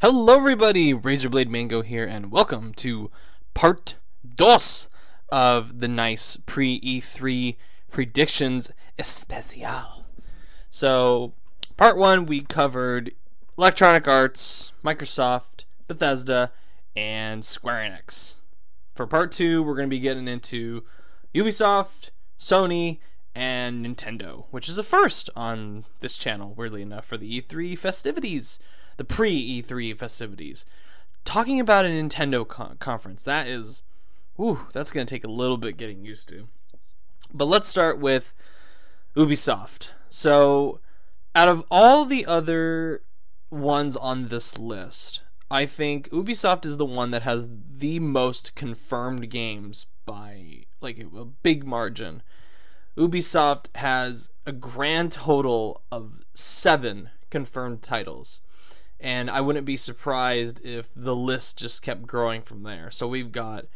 Hello everybody, Razorblade Mango here, and welcome to part dos of the nice pre-E3 predictions especial. So, part one we covered Electronic Arts, Microsoft, Bethesda, and Square Enix. For part two, we're going to be getting into Ubisoft, Sony, and Nintendo, which is a first on this channel, weirdly enough, for the E3 festivities. The pre-E3 festivities. Talking about a Nintendo conference, that is, that's going to take a little bit getting used to. But let's start with Ubisoft. So, out of all the other ones on this list, I think Ubisoft is the one that has the most confirmed games by, like, a big margin. Ubisoft has a grand total of 7 confirmed titles. And I wouldn't be surprised if the list just kept growing from there. So we've got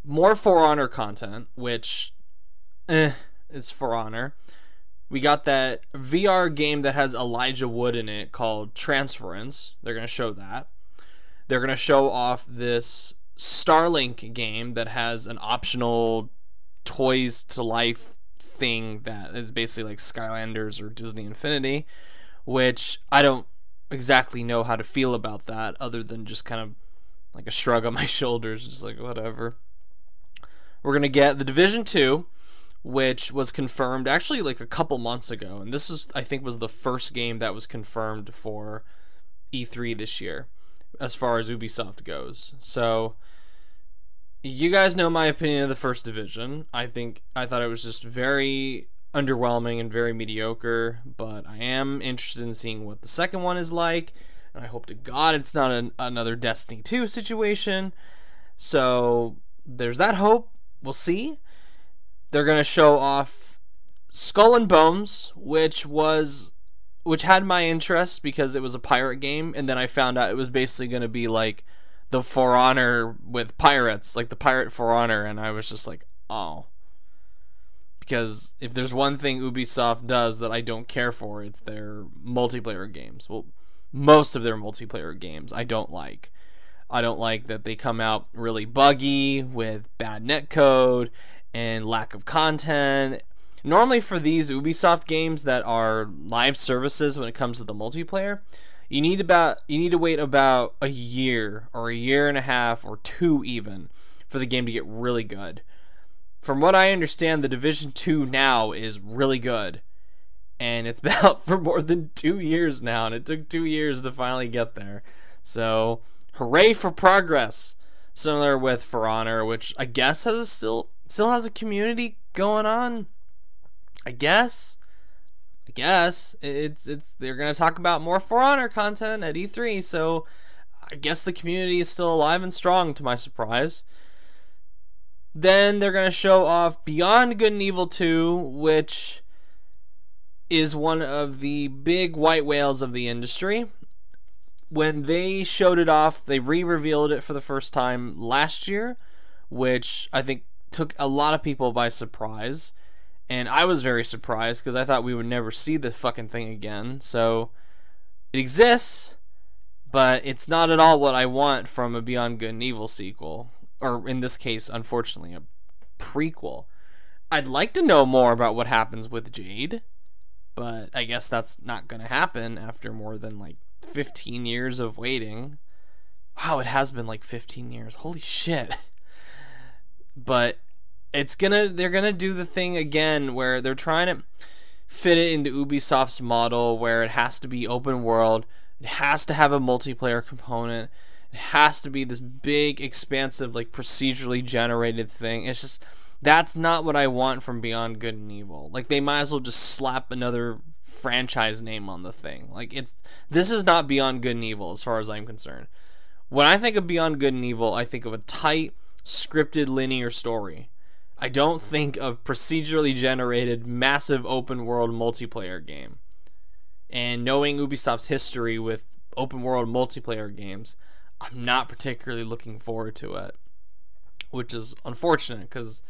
more For Honor content, which is For Honor. We got that VR game that has Elijah Wood in it called Transference. They're going to show that. They're going to show off this Starlink game that has an optional Toys to Life thing that is basically like Skylanders or Disney Infinity, which I don't exactly know how to feel about that, other than just kind of like a shrug on my shoulders, just like whatever. We're gonna get The Division 2, which was confirmed actually like a couple months ago, and this is, I think, was the first game that was confirmed for E3 this year as far as Ubisoft goes. So you guys know my opinion of the first Division. I thought it was just very underwhelming and very mediocre, but I am interested in seeing what the second one is like, and I hope to God it's not another Destiny 2 situation. So there's that hope. We'll see. They're gonna show off Skull and Bones, which had my interest because it was a pirate game, and then I found out it was basically gonna be like the For Honor with pirates, like the pirate For Honor, and I was just like, oh. Because if there's one thing Ubisoft does that I don't care for, it's their multiplayer games. Well, most of their multiplayer games I don't like. I don't like that they come out really buggy with bad netcode and lack of content. Normally for these Ubisoft games that are live services when it comes to the multiplayer, you need to wait about a year or a year and a half or 2 even for the game to get really good. From what I understand, the Division 2 now is really good, and it's been out for more than 2 years now, and it took 2 years to finally get there. So, hooray for progress. Similar with For Honor, which I guess still has a community going on. I guess they're gonna talk about more For Honor content at E3, so I guess the community is still alive and strong, to my surprise. Then they're going to show off Beyond Good and Evil 2, which is one of the big white whales of the industry. When they showed it off, they re-revealed it for the first time last year, which I think took a lot of people by surprise. And I was very surprised because I thought we would never see the fucking thing again. So it exists, but it's not at all what I want from a Beyond Good and Evil sequel. Or in this case, unfortunately, a prequel. I'd like to know more about what happens with Jade, but I guess that's not going to happen after more than like 15 years of waiting. Wow, it has been like 15 years. Holy shit. But they're gonna do the thing again where they're trying to fit it into Ubisoft's model where it has to be open world, it has to have a multiplayer component. It has to be this big, expansive, like procedurally generated thing. It's just, that's not what I want from Beyond Good and Evil. Like, they might as well just slap another franchise name on the thing. Like, this is not Beyond Good and Evil as far as I'm concerned. When I think of Beyond Good and Evil, I think of a tight, scripted, linear story. I don't think of procedurally generated, massive open world multiplayer game. And knowing Ubisoft's history with open world multiplayer games, I'm not particularly looking forward to it, which is unfortunate because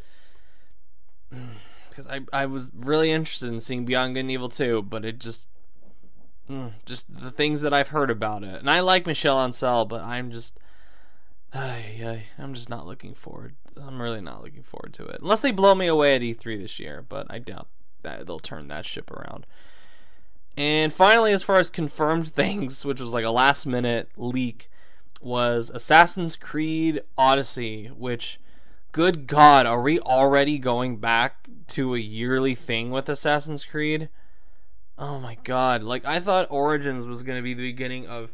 I was really interested in seeing Beyond Good and Evil 2, but it just Just the things that I've heard about it. And I like Michel Ancel, but I'm just not looking forward. I'm really not looking forward to it. Unless they blow me away at E3 this year, but I doubt that they'll turn that ship around. And finally, as far as confirmed things, which was like a last minute leak, was Assassin's Creed Odyssey, which, good God, are we already going back to a yearly thing with Assassin's Creed? Oh my God. Like, I thought Origins was going to be the beginning of,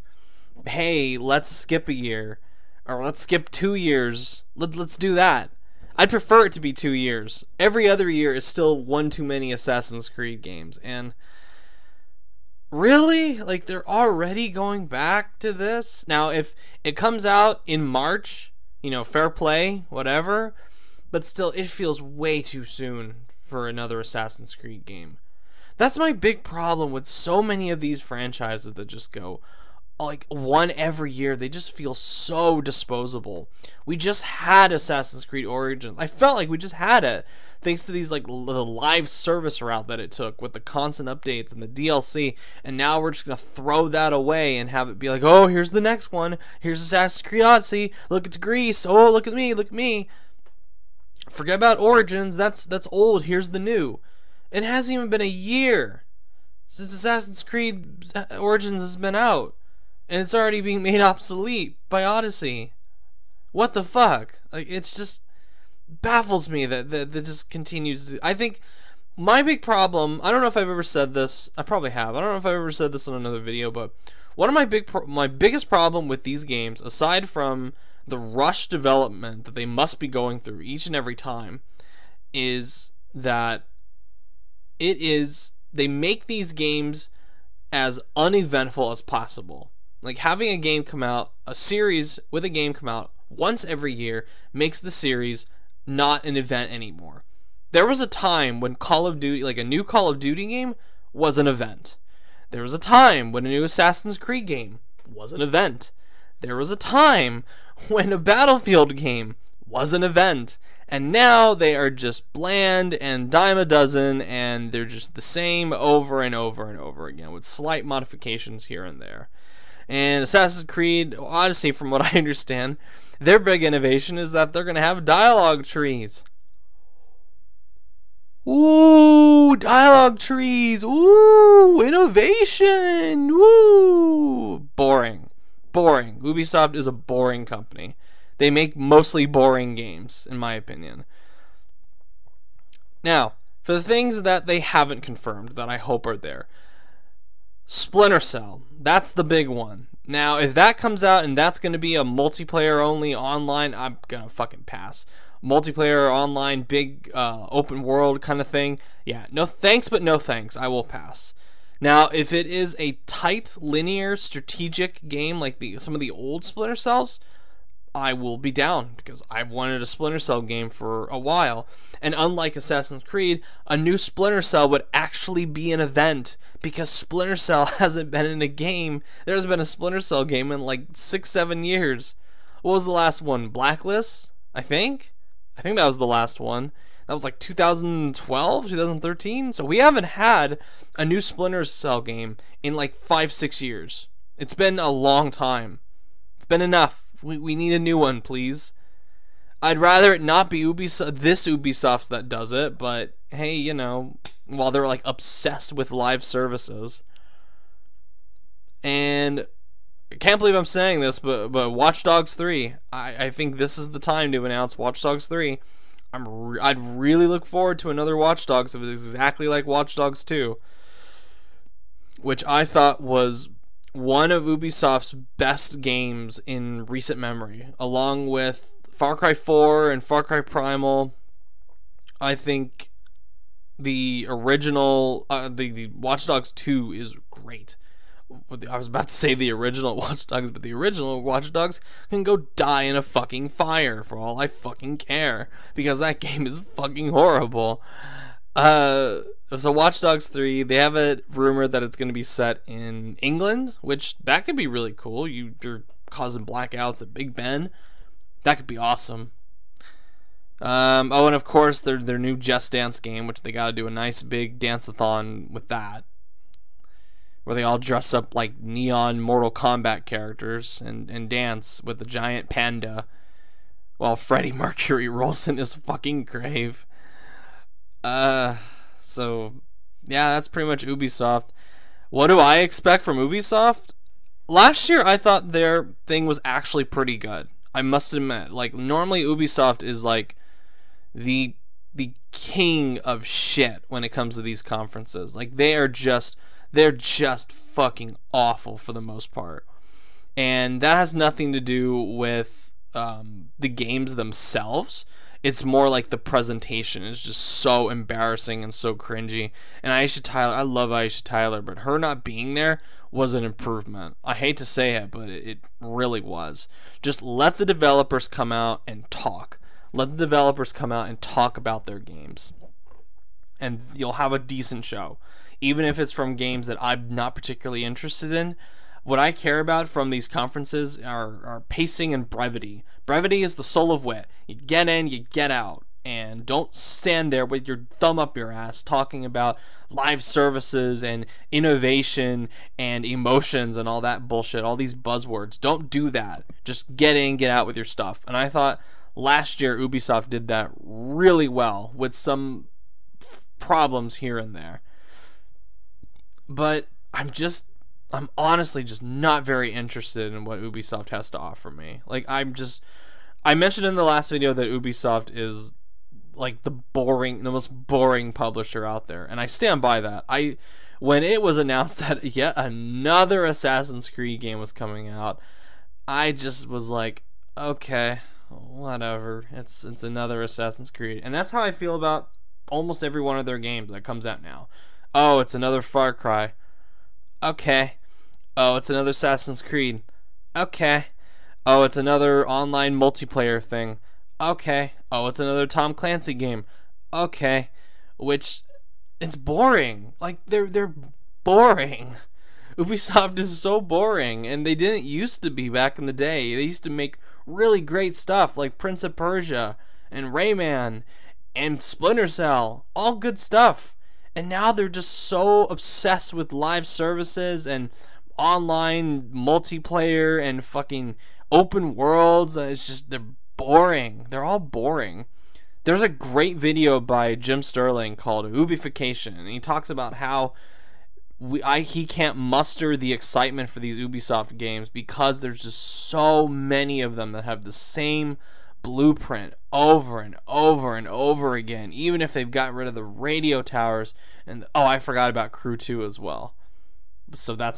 hey, let's skip a year. Or let's skip 2 years. Let's do that. I'd prefer it to be 2 years. Every other year is still one too many Assassin's Creed games. And really? Like, they're already going back to this? Now, if it comes out in March, you know, fair play, whatever. But still, it feels way too soon for another Assassin's Creed game. That's my big problem with so many of these franchises that just go like one every year. They just feel so disposable. We just had Assassin's Creed Origins. I felt like we just had it thanks to these like the live service route that it took with the constant updates and the DLC, and now we're just gonna throw that away and have it be like, oh, here's the next one. Here's Assassin's Creed Odyssey. Look, it's Greece. Oh, look at me. Look at me. Forget about Origins. That's old. Here's the new. It hasn't even been a year since Assassin's Creed Origins has been out, and it's already being made obsolete by Odyssey. What the fuck? Like, it's just baffles me that just continues to. I think my big problem, I don't know if I've ever said this. I probably have. I don't know if I've ever said this in another video, but one of my biggest problem with these games, aside from the rush development that they must be going through each and every time, is that they make these games as uneventful as possible. Like, having a game come out, a series with a game come out once every year makes the series not an event anymore. There was a time when Call of Duty, like a new Call of Duty game, was an event. There was a time when a new Assassin's Creed game was an event. There was a time when a Battlefield game was an event. And now they are just bland and dime a dozen, and they're just the same over and over and over again with slight modifications here and there. And Assassin's Creed Odyssey, from what I understand, their big innovation is that they're going to have dialogue trees. Ooh, dialogue trees. Ooh, innovation. Ooh, boring. Boring. Ubisoft is a boring company. They make mostly boring games, in my opinion. Now, for the things that they haven't confirmed that I hope are there, Splinter Cell, that's the big one. Now, if that comes out and that's going to be a multiplayer only online, I'm going to fucking pass. Multiplayer online, big open world kind of thing, yeah, no thanks, but no thanks. I will pass. Now, if it is a tight, linear, strategic game like some of the old Splinter Cells, I will be down, because I've wanted a Splinter Cell game for a while. And unlike Assassin's Creed, a new Splinter Cell would actually be an event, because Splinter Cell hasn't been in a game. There hasn't been a Splinter Cell game in like 6-7 years. What was the last one? Blacklist, I think? I think that was the last one. That was like 2012, 2013. So we haven't had a new Splinter Cell game in like 5-6 years. It's been a long time. It's been enough. We need a new one, please. I'd rather it not be this Ubisoft that does it, but hey, you know, while they're like obsessed with live services. And I can't believe I'm saying this, but Watch Dogs 3, I think this is the time to announce Watch Dogs 3. I'd really look forward to another Watch Dogs if it's exactly like Watch Dogs 2, which I thought was one of Ubisoft's best games in recent memory, along with Far Cry 4 and Far Cry Primal. I think the original, the Watch Dogs 2 is great. I was about to say the original Watch Dogs, but the original Watch Dogs can go die in a fucking fire for all I fucking care, because that game is fucking horrible. So Watch Dogs 3, they have it rumored that it's going to be set in England, which that could be really cool. You're causing blackouts at Big Ben. That could be awesome. Oh, and of course their new Just Dance game, which they got to do a nice big dance-a-thon with that. where they all dress up like neon Mortal Kombat characters and dance with the giant panda while Freddie Mercury rolls in his fucking grave. So yeah, that's pretty much Ubisoft. What do I expect from Ubisoft? Last year I thought their thing was actually pretty good. I must admit, like, normally Ubisoft is like the king of shit when it comes to these conferences. Like, they're just fucking awful for the most part. And that has nothing to do with the games themselves. It's more like the presentation is just so embarrassing and so cringy. And Aisha Tyler, I love Aisha Tyler, but her not being there was an improvement. I hate to say it, but it really was. Just let the developers come out and talk. Let the developers come out and talk about their games. And you'll have a decent show. Even if it's from games that I'm not particularly interested in. What I care about from these conferences are pacing and brevity. Brevity is the soul of wit. You get in, you get out. And don't stand there with your thumb up your ass talking about live services and innovation and emotions and all that bullshit, all these buzzwords. Don't do that. Just get in, get out with your stuff. And I thought last year Ubisoft did that really well with some problems here and there. But I'm honestly just not very interested in what Ubisoft has to offer me. Like, I mentioned in the last video that Ubisoft is like the most boring publisher out there, and I stand by that. When it was announced that yet another Assassin's Creed game was coming out, I just was like, okay, whatever. It's another Assassin's Creed. And that's how I feel about almost every one of their games that comes out now. Oh, it's another Far Cry. Okay. Oh, it's another Assassin's Creed. Okay. Oh, it's another online multiplayer thing. Okay. Oh, it's another Tom Clancy game. Okay. Which, it's boring. Like, they're boring. Ubisoft is so boring, and they didn't used to be back in the day. They used to make really great stuff like Prince of Persia and Rayman and Splinter Cell. All good stuff. And now they're just so obsessed with live services and online multiplayer and fucking open worlds. It's just, they're boring. They're all boring. There's a great video by Jim Sterling called Ubification, and he talks about how he can't muster the excitement for these Ubisoft games because there's just so many of them that have the same blueprint over and over and over again, even if they've gotten rid of the radio towers. And oh, I forgot about Crew 2 as well. So they're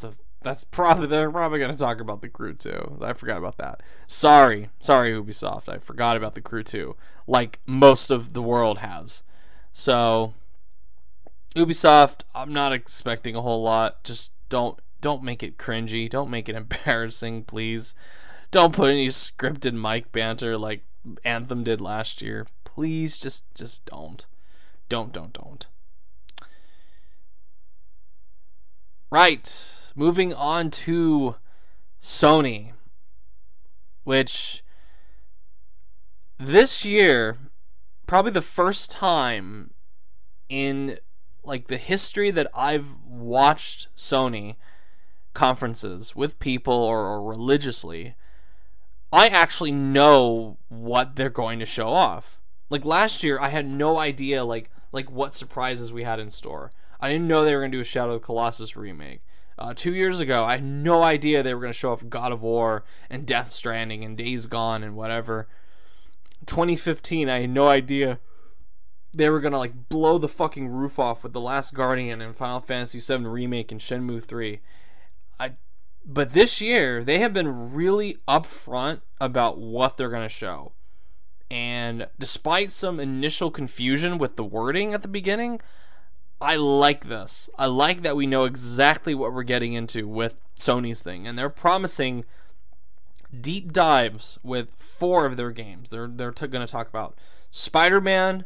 probably going to talk about the Crew 2. I forgot about that. Sorry Ubisoft, I forgot about the Crew 2, like most of the world has. So Ubisoft, I'm not expecting a whole lot. Just don't make it cringy, don't make it embarrassing, please. Don't put any scripted mic banter like Anthem did last year. Please, just don't. Don't. Right. Moving on to Sony, which this year, probably the first time in like the history that I've watched Sony conferences with people or religiously, I actually know what they're going to show off. Like last year, I had no idea like what surprises we had in store. I didn't know they were going to do a Shadow of the Colossus remake. 2 years ago, I had no idea they were going to show off God of War and Death Stranding and Days Gone and whatever. 2015, I had no idea they were going to like blow the fucking roof off with The Last Guardian and Final Fantasy VII Remake and Shenmue 3. But this year, they have been really upfront about what they're going to show. And despite some initial confusion with the wording at the beginning, I like this. I like that we know exactly what we're getting into with Sony's thing. And they're promising deep dives with 4 of their games. They're going to talk about Spider-Man,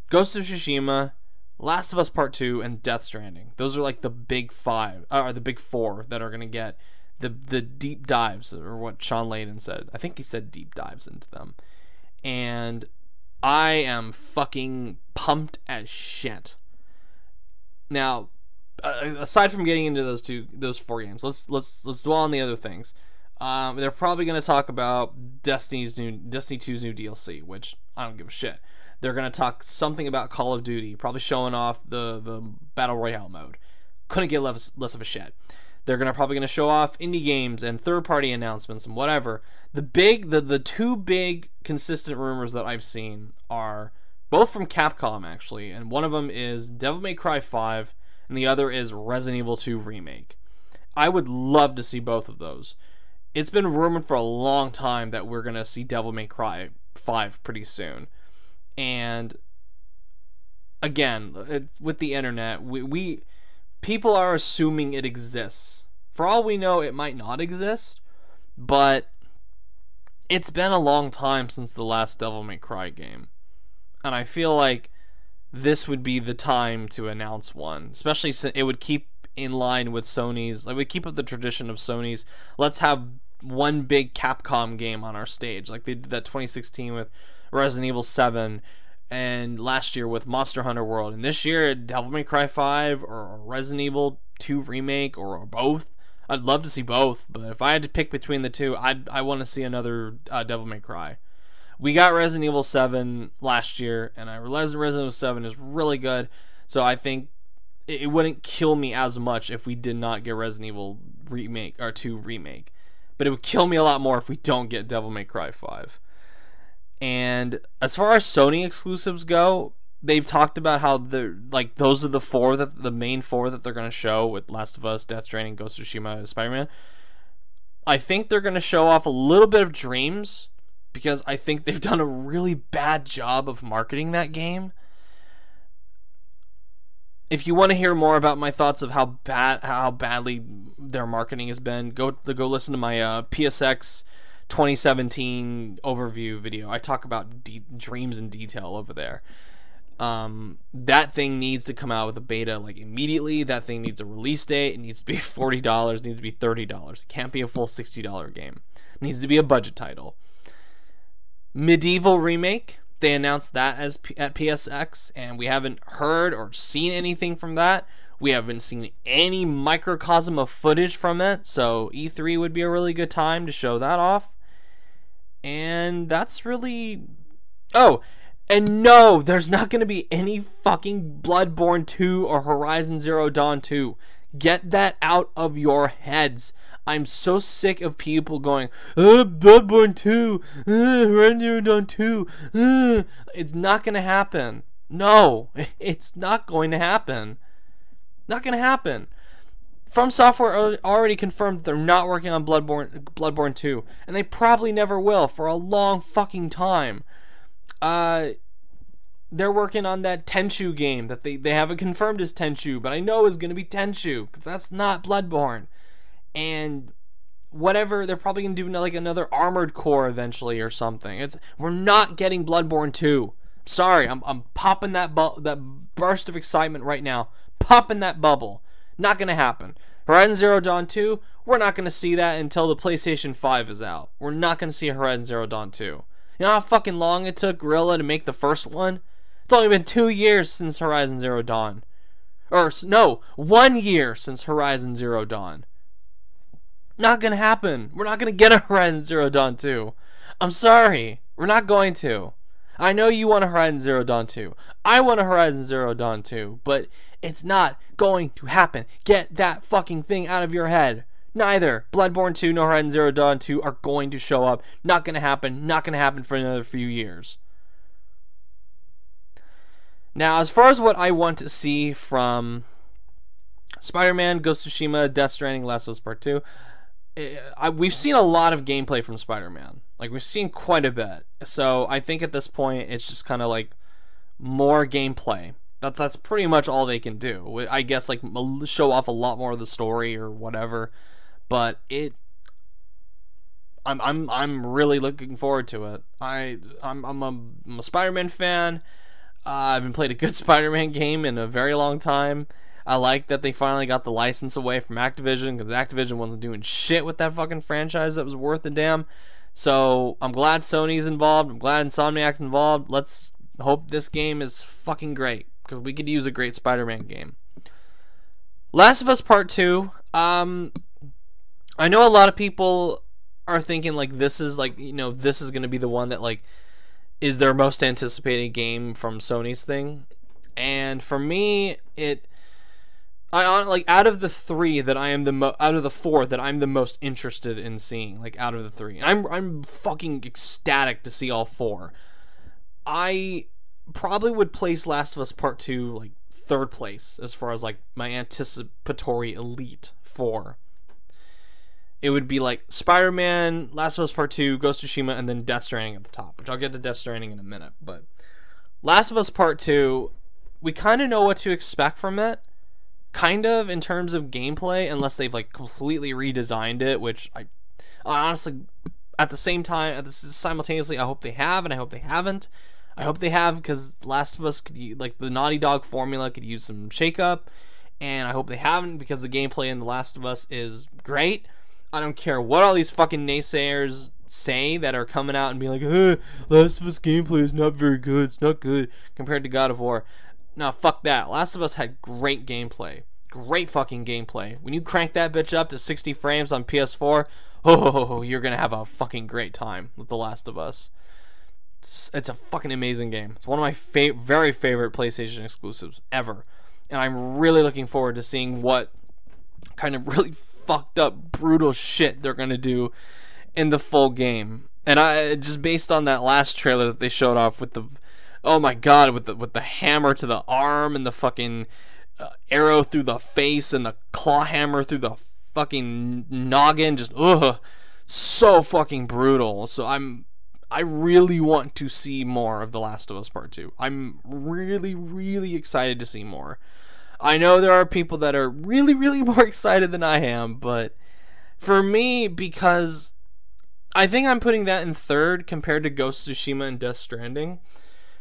Ghost of Tsushima, Last of Us Part 2, and Death Stranding. Those are like the big 5, or the big 4 that are going to get the deep dives, or what Sean Layden said. I think he said deep dives into them. And I am fucking pumped as shit. Now, aside from getting into those 4 games, let's dwell on the other things. They're probably going to talk about Destiny 2's new DLC, which I don't give a shit. They're going to talk something about Call of Duty, probably showing off the Battle Royale mode. Couldn't get less of a shit. They're probably going to show off indie games and third-party announcements and whatever. The 2 big consistent rumors that I've seen are both from Capcom, actually, and one of them is Devil May Cry 5, and the other is Resident Evil 2 Remake. I would love to see both of those. It's been rumored for a long time that we're going to see Devil May Cry 5 pretty soon. And again, with the internet, people are assuming it exists. For all we know, it might not exist, but it's been a long time since the last Devil May Cry game. And I feel like this would be the time to announce one, especially since it would keep in line with Sony's, like, we keep up the tradition of Sony's, let's have one big Capcom game on our stage, like they did that 2016 with Resident Evil 7, and last year with Monster Hunter World, and this year Devil May Cry 5 or Resident Evil 2 Remake or both. I'd love to see both, but if I had to pick between the two, I want to see another Devil May Cry. We got Resident Evil 7 last year, and I realized Resident Evil 7 is really good, so I think it wouldn't kill me as much if we did not get Resident Evil Remake or 2 Remake. But it would kill me a lot more if we don't get Devil May Cry 5. And as far as Sony exclusives go, they've talked about how those are the main 4 that they're going to show with Last of Us, Death Stranding, Ghost of Tsushima, and Spider-Man. I think they're going to show off a little bit of Dreams, because I think they've done a really bad job of marketing that game. If you want to hear more about my thoughts of how badly their marketing has been, go listen to my PSX 2017 overview video. I talk about Dreams in detail over there. That thing needs to come out with a beta like immediately. That thing needs a release date. It needs to be $40. It needs to be $30. It can't be a full $60 game. It needs to be a budget title. Medieval Remake. They announced that at PSX, and we haven't heard or seen anything from that. We haven't seen any microcosm of footage from it, so E3 would be a really good time to show that off. And that's really... Oh, and no, there's not going to be any fucking Bloodborne 2 or Horizon Zero Dawn 2. Get that out of your heads. I'm so sick of people going, Bloodborne 2, Horizon Zero Dawn 2, It's not going to happen. No, it's not going to happen. Not going to happen. From Software already confirmed that they're not working on Bloodborne 2, and they probably never will for a long fucking time. They're working on that Tenchu game that they haven't confirmed is Tenchu, but I know is going to be Tenchu, because that's not Bloodborne. And whatever, they're probably going to do like another Armored Core eventually or something. We're not getting Bloodborne 2. Sorry, I'm popping that burst of excitement right now. Popping that bubble. Not going to happen. Horizon Zero Dawn 2, we're not going to see that until the PlayStation 5 is out. We're not going to see Horizon Zero Dawn 2. You know how fucking long it took Guerrilla to make the first one? It's only been 2 years since Horizon Zero Dawn. Or, no, 1 year since Horizon Zero Dawn. Not gonna happen. We're not gonna get a Horizon Zero Dawn 2. I'm sorry. We're not going to. I know you want a Horizon Zero Dawn 2. I want a Horizon Zero Dawn 2. But it's not going to happen. Get that fucking thing out of your head. Neither Bloodborne 2 nor Horizon Zero Dawn 2 are going to show up. Not gonna happen. Not gonna happen for another few years. Now, as far as what I want to see from Spider-Man, Ghost of Tsushima, Death Stranding, Last of Us Part 2, we've seen a lot of gameplay from Spider-Man. Like, we've seen quite a bit. So I think at this point, it's just kind of like more gameplay. That's pretty much all they can do. I guess, like, show off a lot more of the story or whatever. But I'm really looking forward to it. I'm a Spider-Man fan. I haven't played a good Spider-Man game in a very long time. I like that they finally got the license away from Activision, because Activision wasn't doing shit with that fucking franchise that was worth a damn. So I'm glad Sony's involved. I'm glad Insomniac's involved. Let's hope this game is fucking great, because we could use a great Spider-Man game. Last of Us Part 2. I know a lot of people are thinking like this is like, this is going to be the one that like is their most anticipated game from Sony's thing. And for me, out of the three that I am out of the four that I'm the most interested in seeing, like out of the three. And I'm fucking ecstatic to see all four. I probably would place Last of Us Part 2 like third place as far as like my anticipatory elite four. It would be like Spider-Man, Last of Us Part 2, Ghost of Tsushima, and then Death Stranding at the top, which I'll get to Death Stranding in a minute. But Last of Us Part 2, we kind of know what to expect from it, kind of in terms of gameplay, unless they've like completely redesigned it, which I honestly, at the same time, simultaneously, I hope they have, and I hope they haven't. I hope they have, because Last of Us could like the Naughty Dog formula could use some shakeup, and I hope they haven't, because the gameplay in The Last of Us is great. I don't care what all these fucking naysayers say that are coming out and being like, Last of Us gameplay is not very good, it's not good compared to God of War. No, fuck that. Last of Us had great gameplay. Great fucking gameplay. When you crank that bitch up to 60 frames on PS4, you're gonna have a fucking great time with The Last of Us. It's a fucking amazing game. It's one of my very favorite PlayStation exclusives ever. And I'm really looking forward to seeing what kind of really fucked up, brutal shit they're gonna do in the full game. And I just based on that last trailer that they showed off with the, oh my god, with the hammer to the arm and the fucking arrow through the face and the claw hammer through the fucking noggin, just so fucking brutal. So I really want to see more of The Last of Us Part 2. I'm really, really excited to see more. I know there are people that are really, really more excited than I am, but for me, because I think I'm putting that in third compared to Ghost of Tsushima and Death Stranding.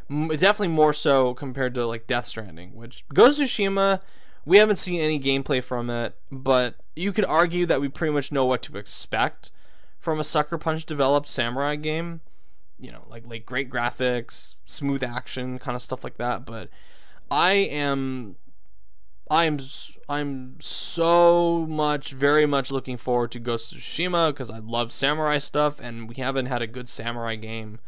Definitely more so compared to like Death Stranding, which Ghost of Tsushima, we haven't seen any gameplay from it, but you could argue that we pretty much know what to expect from a Sucker Punch developed samurai game. Like great graphics, smooth action, kind of stuff like that. But I'm so much, very much looking forward to Ghost of Tsushima because I love samurai stuff, and we haven't had a good samurai game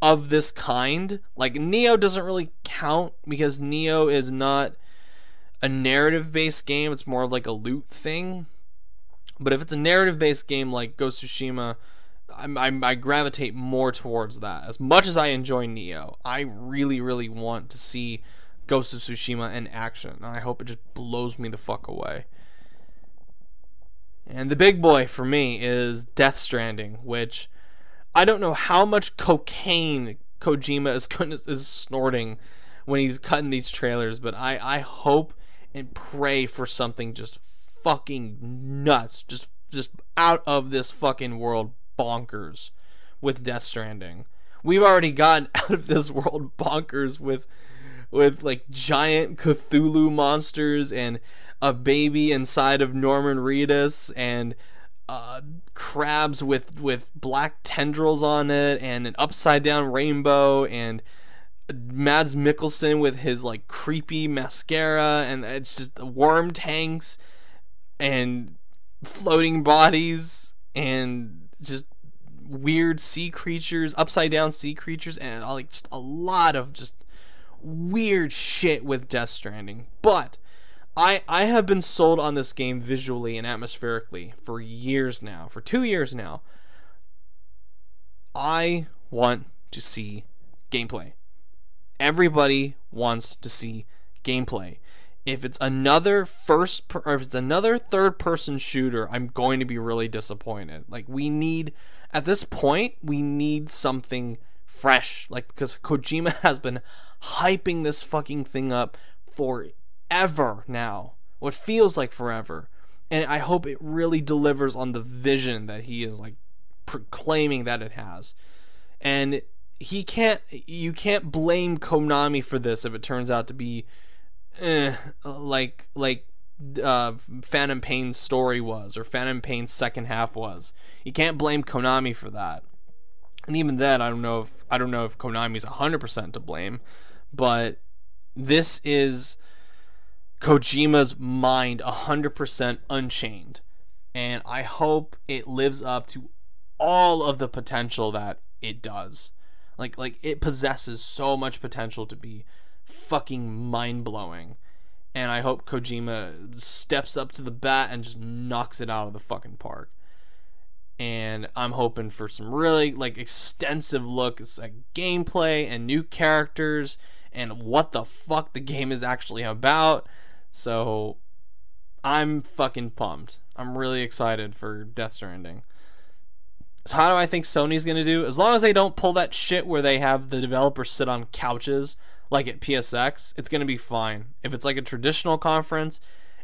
of this kind. Like Neo doesn't really count because Neo is not a narrative-based game. It's more of like a loot thing. But if it's a narrative-based game like Ghost of Tsushima, I gravitate more towards that. As much as I enjoy Neo, I really, really want to see Ghost of Tsushima in action. And I hope it just blows me the fuck away. And the big boy for me is Death Stranding, which I don't know how much cocaine Kojima is snorting when he's cutting these trailers, but I hope and pray for something just fucking nuts, just out of this fucking world bonkers with Death Stranding. We've already gotten out of this world bonkers with like giant Cthulhu monsters and a baby inside of Norman Reedus and crabs with black tendrils on it and an upside down rainbow and Mads Mikkelsen with his like creepy mascara, and it's just worm tanks and floating bodies and just weird sea creatures, upside down sea creatures, and like just a lot of just weird shit with Death Stranding. But I have been sold on this game visually and atmospherically for years now, for 2 years now. I want to see gameplay. Everybody wants to see gameplay. If it's another third person shooter, I'm going to be really disappointed. Like at this point, we need something fresh. Like, because Kojima has been hyping this fucking thing up forever now. What feels like forever. And I hope it really delivers on the vision that he is like proclaiming that it has. And you can't blame Konami for this if it turns out to be like Phantom Pain's story was, or Phantom Pain's second half was. You can't blame Konami for that. And even then, I don't know if Konami's 100% to blame, but this is Kojima's mind 100% unchained. And I hope it lives up to all of the potential that it does. Like it possesses so much potential to be fucking mind-blowing. And I hope Kojima steps up to the bat and just knocks it out of the fucking park. And I'm hoping for some really like extensive looks at gameplay and new characters and what the fuck the game is actually about. So I'm fucking pumped. I'm really excited for Death Stranding. So how do I think Sony's gonna do? As long as they don't pull that shit where they have the developers sit on couches like at PSX, it's gonna be fine. If it's like a traditional conference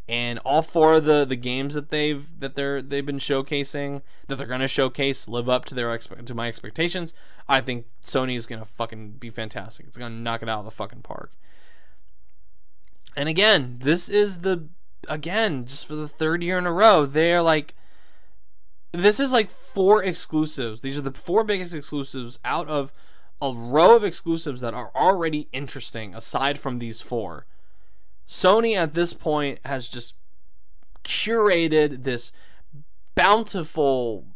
and all four of the games that they've been showcasing, that they're gonna showcase, live up to my expectations, I think Sony is gonna fucking be fantastic. It's gonna knock it out of the fucking park. And again, this is just for the third year in a row, they're like, this is like 4 exclusives. These are the 4 biggest exclusives out of a row of exclusives that are already interesting aside from these 4. Sony at this point has just curated this bountiful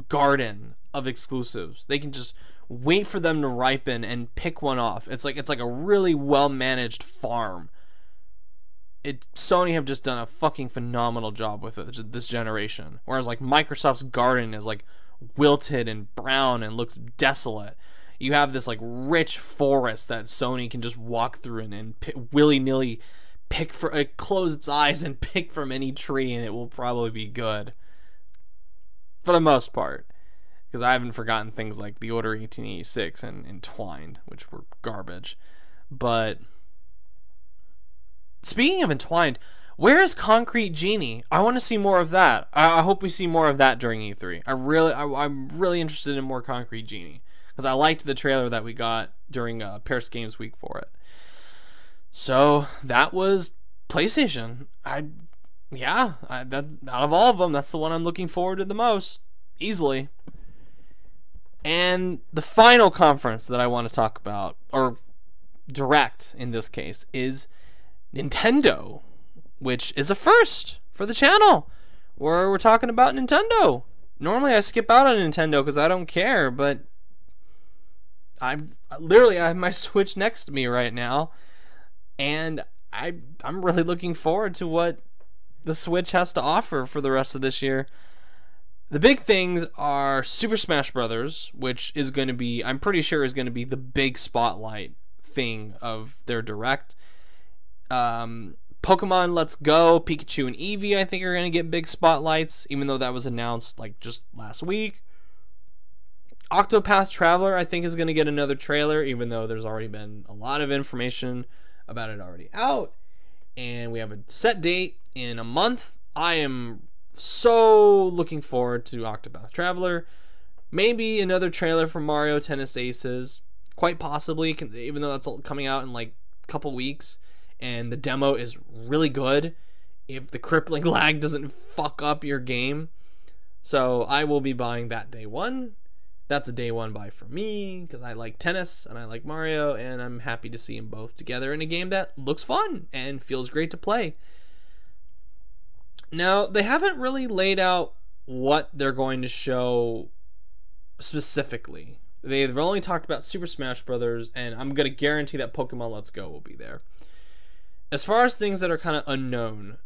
garden of exclusives. They can just wait for them to ripen and pick one off. It's like a really well-managed farm. Sony have just done a fucking phenomenal job with it this generation. Whereas like Microsoft's garden is like wilted and brown and looks desolate. You have this like rich forest that Sony can just walk through and willy-nilly close its eyes and pick from any tree, and it will probably be good. For the most part. Because I haven't forgotten things like The Order 1886 and Entwined, which were garbage. But speaking of Entwined, where is Concrete Genie? I want to see more of that. I hope we see more of that during E3. I'm really interested in more Concrete Genie, because I liked the trailer that we got during Paris Games Week for it. So that was PlayStation. Out of all of them, that's the one I'm looking forward to the most, easily. And the final conference that I want to talk about, or direct in this case, is Nintendo, which is a first for the channel, where we're talking about Nintendo. Normally I skip out on Nintendo because I don't care, but I have my Switch next to me right now, and I'm really looking forward to what the Switch has to offer for the rest of this year. The big things are Super Smash Brothers, which is going to be, I'm pretty sure, is going to be the big spotlight thing of their direct. Pokemon Let's Go, Pikachu and Eevee, I think are going to get big spotlights, even though that was announced like just last week. Octopath Traveler, I think, is going to get another trailer, even though there's already been a lot of information about it already out. And we have a set date in a month. I am so looking forward to Octopath Traveler. Maybe another trailer for Mario Tennis Aces. Quite possibly, even though that's coming out in like a couple weeks. And the demo is really good if the crippling lag doesn't fuck up your game. So I will be buying that day one. That's a day one buy for me, because I like tennis and I like Mario, and I'm happy to see them both together in a game that looks fun and feels great to play. Now, they haven't really laid out what they're going to show specifically. They've only talked about Super Smash Brothers, and I'm going to guarantee that Pokemon Let's Go will be there. As far as things that are kind of unknown,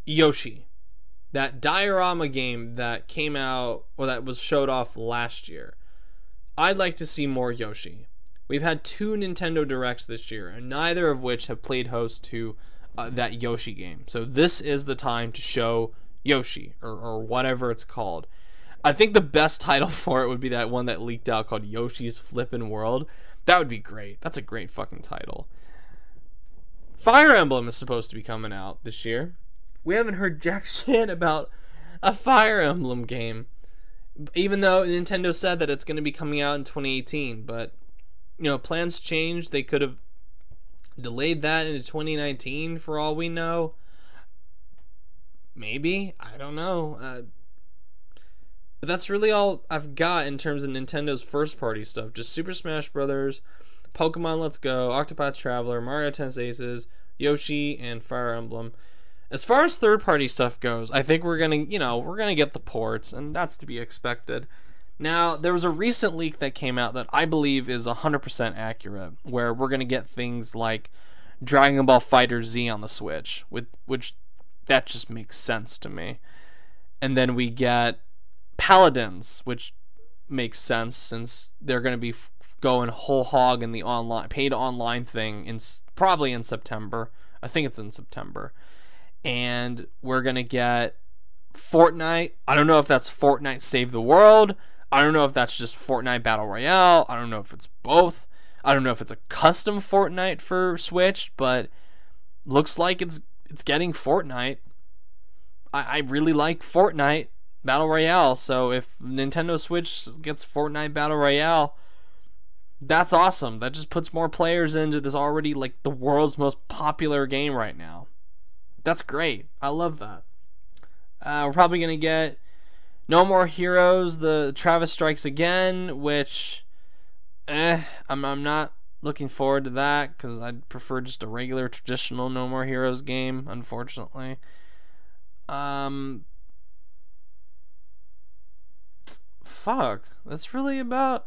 Yoshi. That diorama game that came out, or that was showed off last year. I'd like to see more Yoshi. We've had 2 Nintendo Directs this year, and neither of which have played host to that Yoshi game. So this is the time to show Yoshi, or whatever it's called. I think the best title for it would be that one that leaked out called Yoshi's Flippin' World. That would be great. That's a great fucking title. Fire Emblem is supposed to be coming out this year. We haven't heard jack shit about a Fire Emblem game, even though Nintendo said that it's going to be coming out in 2018. But, you know, plans changed. They could have delayed that into 2019 for all we know. Maybe. I don't know. But that's really all I've got in terms of Nintendo's first party stuff. Just Super Smash Brothers, Pokemon Let's Go, Octopath Traveler, Mario Tennis Aces, Yoshi and Fire Emblem. As far as third-party stuff goes, I think we're gonna get the ports, and that's to be expected. Now, there was a recent leak that came out that I believe is 100% accurate, where we're gonna get things like Dragon Ball Fighter Z on the Switch, which that just makes sense to me. And then we get Paladins, which makes sense since they're gonna be going whole hog in the paid online thing probably in September. I think it's in September. And we're gonna get Fortnite. I don't know if that's Fortnite Save the World. I don't know if that's just Fortnite Battle Royale. I don't know if it's both. I don't know if it's a custom Fortnite for Switch, but looks like it's getting Fortnite. I really like Fortnite Battle Royale, so if Nintendo Switch gets Fortnite Battle Royale, that's awesome. That just puts more players into this already like the world's most popular game right now. That's great. I love that. We're probably going to get No More Heroes, the Travis Strikes Again, which I'm not looking forward to that because I'd prefer just a regular traditional No More Heroes game, unfortunately. Fuck. It's really about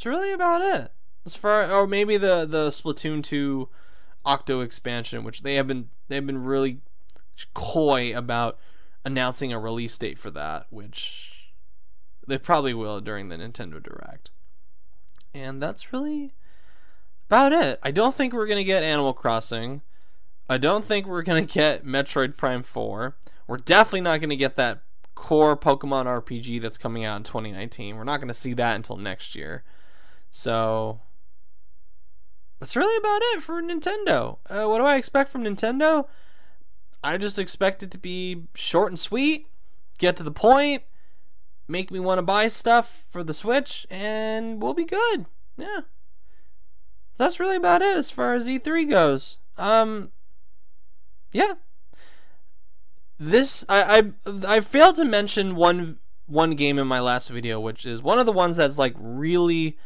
it. As far, or maybe the Splatoon 2 Octo expansion, which they've been really coy about announcing a release date for that, which they probably will during the Nintendo Direct. And that's really about it. I don't think we're gonna get Animal Crossing. I don't think we're gonna get Metroid Prime 4. We're definitely not gonna get that core Pokemon RPG that's coming out in 2019. We're not gonna see that until next year. So that's really about it for Nintendo. What do I expect from Nintendo? I just expect it to be short and sweet, get to the point, make me want to buy stuff for the Switch, and we'll be good. Yeah. That's really about it as far as E3 goes. Yeah. This I failed to mention one game in my last video, which is one of the ones that's like really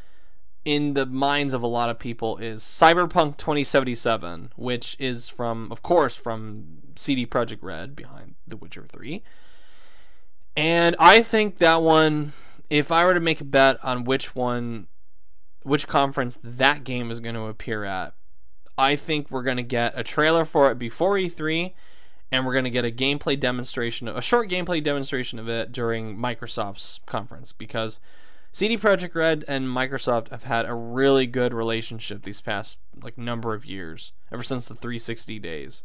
in the minds of a lot of people, is Cyberpunk 2077, which is of course from CD Projekt Red, behind The Witcher 3. And I think that one, if I were to make a bet on which conference that game is going to appear at, I think we're going to get a trailer for it before E3, and we're going to get a short gameplay demonstration of it during Microsoft's conference, because CD Projekt Red and Microsoft have had a really good relationship these past number of years, ever since the 360 days.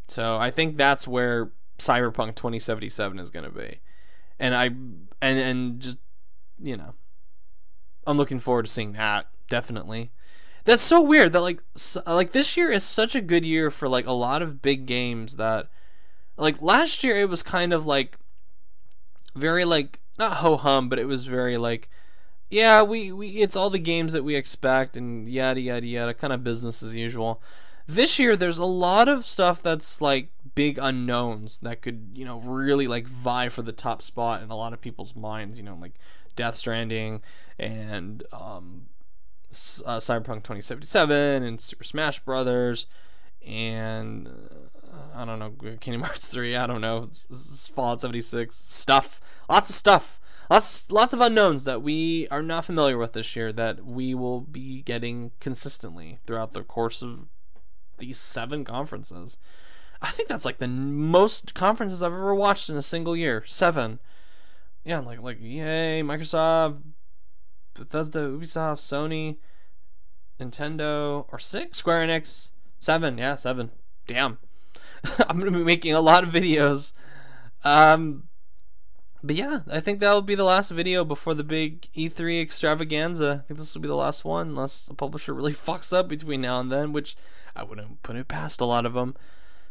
So I think that's where Cyberpunk 2077 is going to be, and just I'm looking forward to seeing that, definitely. That's so weird that like this year is such a good year for a lot of big games that last year it was kind of very not ho-hum, but it was very yeah, we it's all the games that we expect and yada yada yada, kind of business as usual. This year there's a lot of stuff that's big unknowns that could really vie for the top spot in a lot of people's minds, like Death Stranding and Cyberpunk 2077 and Super Smash Brothers and I don't know, Kingdom Hearts 3, I don't know, it's Fallout 76 stuff, lots of stuff, lots of unknowns that we are not familiar with this year that we will be getting consistently throughout the course of these 7 conferences. I think that's the most conferences I've ever watched in a single year. 7. Yeah, EA, Microsoft, Bethesda, Ubisoft, Sony, Nintendo, or 6? Square Enix. 7, yeah, 7. Damn. I'm gonna be making a lot of videos. But yeah, I think that'll be the last video before the big E3 extravaganza. I think this will be the last one, unless the publisher really fucks up between now and then, which I wouldn't put it past a lot of them.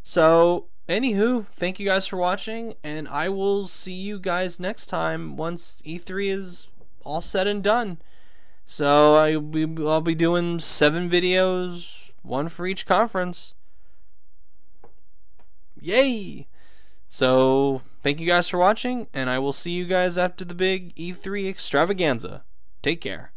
So, anywho, thank you guys for watching, and I will see you guys next time once E3 is all said and done. So, I'll be doing 7 videos, 1 for each conference. Yay! So, thank you guys for watching, and I will see you guys after the big E3 extravaganza. Take care.